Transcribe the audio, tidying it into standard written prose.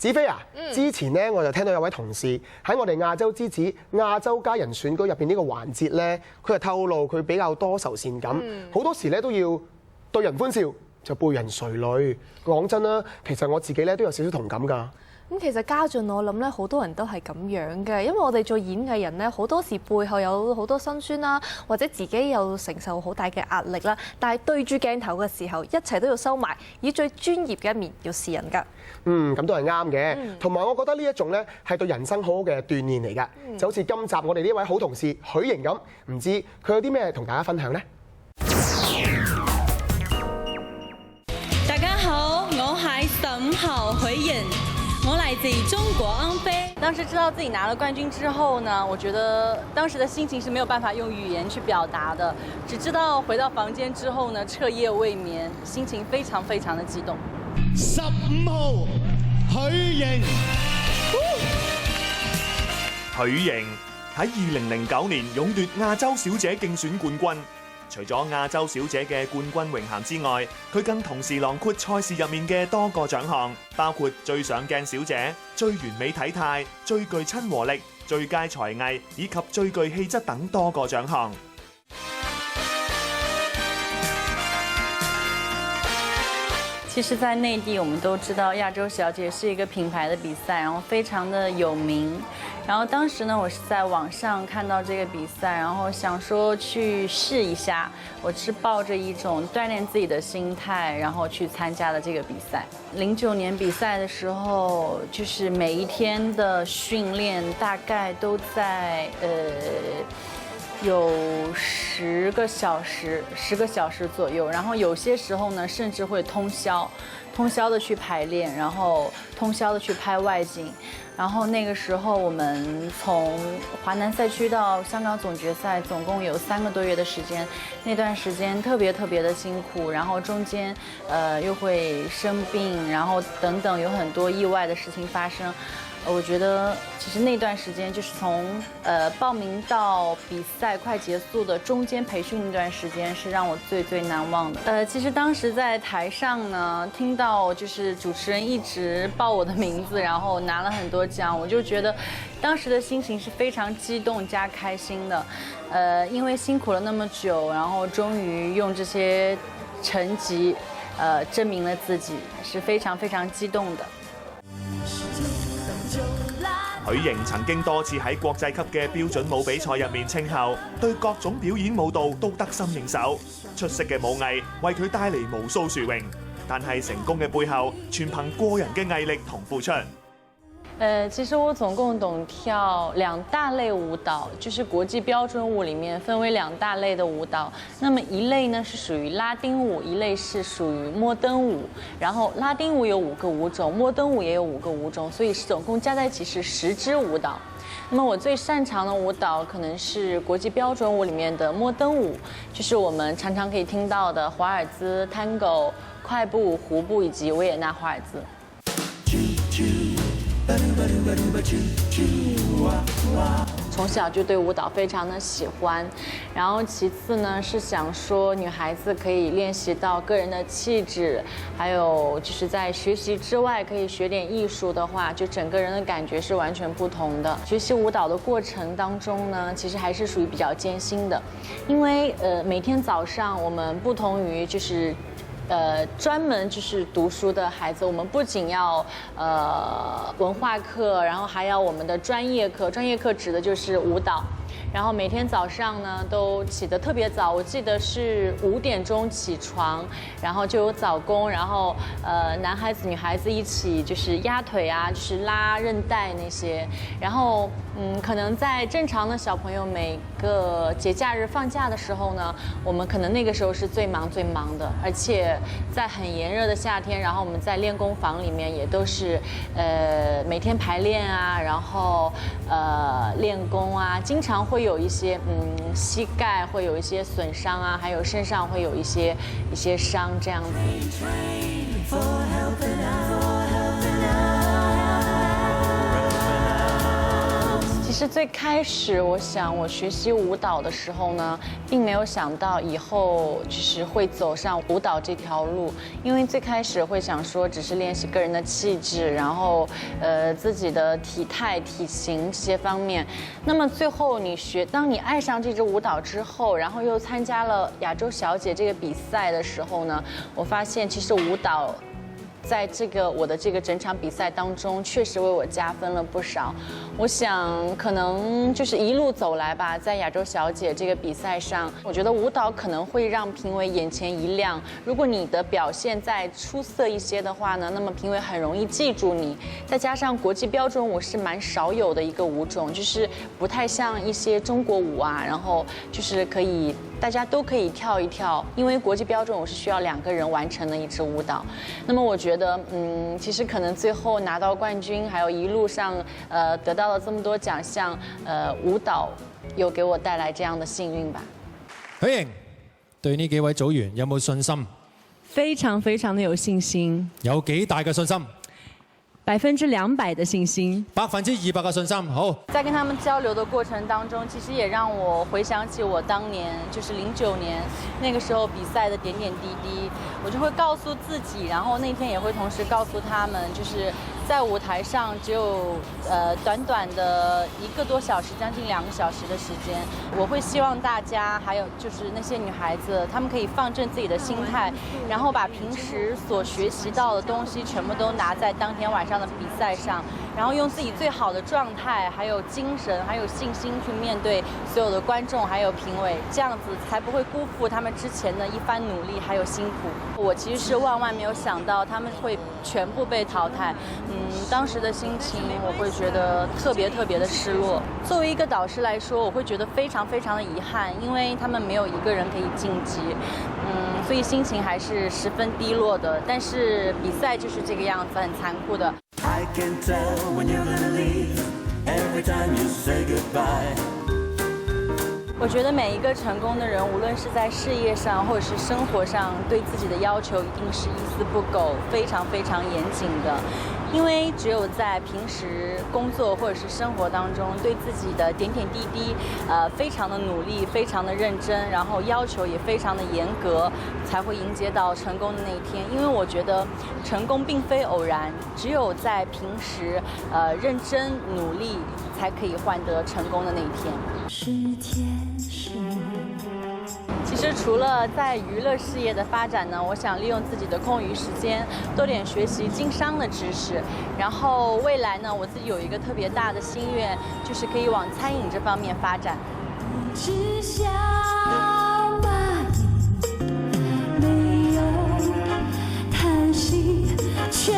子飛啊，之前咧我就聽到有位同事喺我哋亞洲之子亞洲家人選舉入邊呢個環節咧，佢就透露佢比較多愁善感，好多時咧都要對人歡笑就背人垂淚。講真啦，其實我自己咧都有少少同感㗎。咁其實家俊我諗咧，好多人都係咁樣嘅，因為我哋做演藝人咧，好多時背後有好多辛酸啦，或者自己有承受好大嘅壓力啦。但係對住鏡頭嘅時候，一切都要收埋，以最專業嘅一面要示人㗎。咁都係啱嘅。同埋我覺得呢一種咧係對人生好好嘅鍛鍊嚟㗎。就好似今集我哋呢位好同事許瑩咁，唔知佢有啲咩同大家分享呢？大家好，我係沈豪許瑩。我來自中國安徽。當時知道自己拿了冠軍之後呢，我覺得當時的心情是沒有辦法用語言去表達的，只知道回到房間之後呢，徹夜未眠，心情非常非常的激動。15號許瑩，許瑩喺2009年勇奪亞洲小姐競選冠軍。除咗亞洲小姐嘅冠軍榮銜之外，佢更同時囊括賽事入面嘅多個獎項，包括最上鏡小姐、最完美體態、最具親和力、最佳才藝以及最具氣質等多個獎項。其實，在內地，我們都知道亞洲小姐是一個品牌的比賽，然後非常的有名。然後當時呢，我是在網上看到這個比賽，然後想說去試一下。我是抱着一種鍛鍊自己的心態，然後去參加了這個比賽。09年比賽的時候，就是每一天的訓練大概都在有10個小時左右，然後有些時候呢，甚至會通宵的去排練，然後通宵的去拍外景。然後那個時候，我們從華南賽區到香港總決賽，總共有3個多月的時間。那段時間特別的辛苦，然後中間又會生病，然後等等有很多意外的事情發生。我覺得其實那段時間就是從報名到比賽快結束的中間培訓那段時間是讓我最難忘的。其實當時在台上呢，聽到就是主持人一直報我的名字，然後拿了很多獎，我就覺得當時的心情是非常激動加開心的。因為辛苦了那麼久，然後終於用這些成績證明了自己，是非常激動的。許瑩曾經多次喺國際級嘅標準舞比賽入面稱后，對各種表演舞蹈都得心應手，出色嘅舞藝為佢帶嚟無數殊榮。但係成功嘅背後，全憑個人嘅毅力同付出。其實我總共懂跳2大類舞蹈，就是國際標準舞裡面分為2大類的舞蹈。那麼一類呢是屬於拉丁舞，一類是屬於摩登舞。然後拉丁舞有5個舞種，摩登舞也有5個舞種，所以總共加在一起是10支舞蹈。那麼我最擅長的舞蹈可能是國際標準舞裡面的摩登舞，就是我們常常可以聽到的華爾茲、Tango、快步、胡步以及維也納華爾茲。從小就對舞蹈非常的喜歡，然後其次呢是想說女孩子可以練習到個人的氣質，還有就是在學習之外可以學點藝術的話，就整個人的感覺是完全不同的。學習舞蹈的過程當中呢，其實還是屬於比較艱辛的，因為每天早上我們不同於就是專門就是讀書的孩子，我們不僅要文化課，然後還要我們的專業課。專業課指的就是舞蹈。然後每天早上呢都起得特別早，我記得是5點鐘起床，然後就有早功，然後男孩子女孩子一起就是壓腿啊，就是拉韌帶那些。然後可能在正常的小朋友每個節假日放假的時候呢，我們可能那個時候是最忙的，而且在很炎熱的夏天，然後我們在練功房裡面也都是每天排練啊，然後練功啊，經常會有一些膝蓋會有一些損傷啊，還有身上會有一些傷這樣子。其实最开始，我想我学习舞蹈的时候呢，并没有想到以后就是会走上舞蹈这条路，因为最开始会想说只是练习个人的气质，然后自己的体态、体型这些方面。那么最后当你爱上这支舞蹈之后，然后又参加了亚洲小姐这个比赛的时候呢，我发现其实舞蹈在我的这个整场比赛当中，确实为我加分了不少。我想可能就是一路走来吧，在亚洲小姐这个比赛上，我觉得舞蹈可能会让评委眼前一亮。如果你的表现再出色一些的话呢，那么评委很容易记住你。再加上国际标准舞是蛮少有的一个舞种，就是不太像一些中国舞啊，然后就是大家都可以跳一跳，因为国际标准舞是需要2个人完成的一支舞蹈。那么我觉得，其实可能最後拿到冠軍，還有一路上得到了這麼多獎項，舞蹈有給我帶來這樣的幸運吧。許瑩對呢幾位組員有冇信心？非常非常的有信心。有幾大嘅信心？200%的信心，200%嘅信心。好，在跟他們交流的過程當中，其實也讓我回想起我當年就是09年那個時候比賽的點點滴滴，我就會告訴自己，然後那天也會同時告訴他們，就是在舞台上只有短短的1個多小時，將近2個小時的時間，我會希望大家還有就是那些女孩子，她們可以放正自己的心態，然後把平時所學習到的東西全部都拿在當天晚上的比賽上，然後用自己最好的狀態，還有精神，還有信心去面對所有的觀眾，還有評委，這樣子才不會辜負他們之前的一番努力，還有辛苦。我其實是萬萬沒有想到他們會全部被淘汰，當時的心情我會覺得特別的失落。作為一個導師來說，我會覺得非常的遺憾，因為他們沒有一個人可以晉級，所以心情還是十分低落的。但是比賽就是這個樣子，很殘酷的。I can tell when you're gonna leave every time you say goodbye。我覺得每一個成功的人，無論是在事業上或者是生活上，對自己的要求一定是一絲不苟，非常嚴謹的。因為只有在平時工作或者是生活當中，對自己的點點滴滴，非常的努力，非常的認真，然後要求也非常的嚴格，才會迎接到成功的那一天。因為我覺得成功並非偶然，只有在平時認真努力，才可以換得成功的那一天。是天使。其實除了在娛樂事業的發展呢，我想利用自己的空餘時間多點學習經商的知識。然後未來呢，我自己有一個特別大的心願，就是可以往餐飲這方面發展。只想把你沒有嘆息全